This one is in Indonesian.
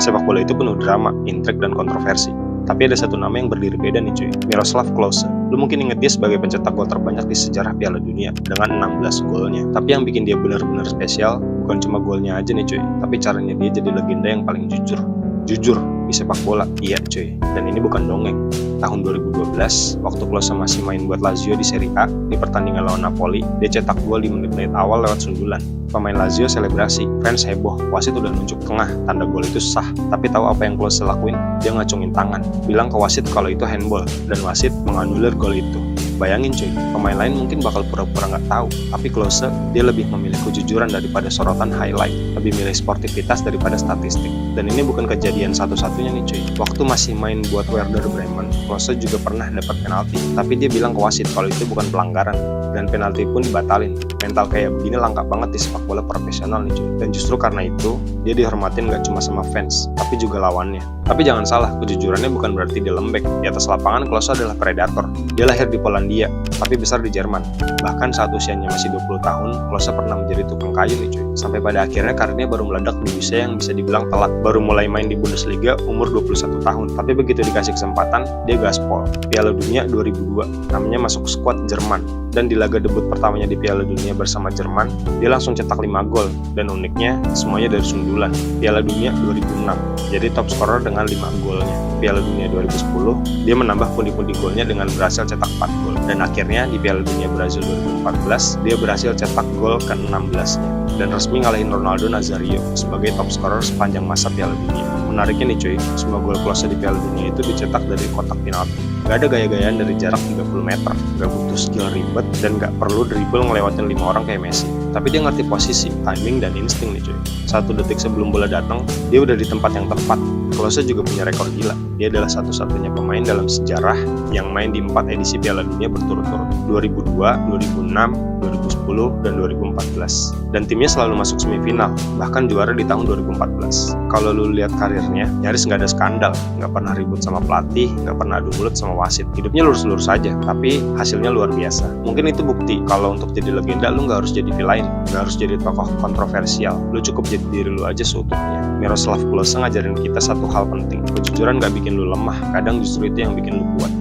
Sepak bola itu penuh drama, intrik, dan kontroversi. Tapi ada satu nama yang berdiri beda nih cuy, Miroslav Klose. Lu mungkin inget dia sebagai pencetak gol terbanyak di sejarah Piala Dunia dengan 16 golnya. Tapi yang bikin dia benar-benar spesial bukan cuma golnya aja nih cuy, tapi caranya dia jadi legenda yang paling jujur di sepak bola. Iya cuy, dan ini bukan dongeng. Tahun 2012, waktu Klose masih main buat Lazio di Serie A, di pertandingan lawan Napoli, dia cetak gol di menit-menit awal lewat sundulan. Pemain Lazio selebrasi, fans heboh, wasit udah nunjuk tengah, tanda gol itu sah. Tapi tahu apa yang Klose lakuin? Dia ngacungin tangan, bilang ke wasit kalau itu handball, dan wasit menganulir gol itu. Bayangin cuy, pemain lain mungkin bakal pura-pura nggak tahu, tapi Klose, dia lebih memilih kejujuran daripada sorotan highlight, lebih milih sportivitas daripada statistik. Dan ini bukan kejadian satu-satunya nih cuy. Waktu masih main buat Werder Bremen, Klose juga pernah dapat penalti, tapi dia bilang ke wasit kalau itu bukan pelanggaran, dan penalti pun dibatalin. Mental kayak begini langka banget di sepak bola profesional nih cuy. Dan justru karena itu, dia dihormatin gak cuma sama fans, tapi juga lawannya. Tapi jangan salah, kejujurannya bukan berarti dia lembek. Di atas lapangan, Klose adalah predator. Dia lahir di Polandia, tapi besar di Jerman. Bahkan saat usianya masih 20 tahun, Klose pernah menjadi tukang kayu nih cuy. Sampai pada akhirnya karirnya baru meledak di usia yang bisa dibilang telat. Baru mulai main di Bundesliga umur 21 tahun. Tapi begitu dikasih kesempatan, dia gaspol. Piala Dunia 2002, namanya masuk skuad Jerman. Dan di laga debut pertamanya di Piala Dunia bersama Jerman, dia langsung cetak 5 gol. Dan uniknya, semuanya dari sundulan. Piala Dunia 2006, jadi top scorer dengan 5 golnya. Piala Dunia 2010, dia menambah pundi-pundi golnya dengan berhasil cetak 4 gol. Dan akhirnya di Piala Dunia Brazil 2014, dia berhasil cetak gol ke-16-nya. Dan resmi ngalahin Ronaldo Nazario sebagai top scorer sepanjang masa Piala Dunia. Menariknya nih cuy, semua gol Klose di Piala Dunia itu dicetak dari kotak penalti. Gak ada gaya-gayaan dari jarak 30 meter, gak butuh skill ribet, dan gak perlu dribble ngelewatin 5 orang kayak Messi. Tapi dia ngerti posisi, timing, dan insting nih cuy. 1 detik sebelum bola datang, dia udah di tempat yang tepat. Klose juga punya rekor gila. Dia adalah satu-satunya pemain dalam sejarah yang main di 4 edisi Piala Dunia berturut-turut. 2002, 2006, 2010, dan 2014. Dan timnya selalu masuk semifinal, bahkan juara di tahun 2014. Kalau lu lihat karirnya, nyaris nggak ada skandal, nggak pernah ribut sama pelatih, nggak pernah adu mulut sama wasit. Hidupnya lurus-lurus saja, tapi hasilnya luar biasa. Mungkin itu bukti kalau untuk jadi legenda lu nggak harus jadi villain, nggak harus jadi tokoh kontroversial. Lu cukup jadi diri lu aja seutuhnya. Miroslav Klose ngajarin kita satu hal penting, kejujuran nggak bikin lu lemah, kadang justru itu yang bikin lu kuat.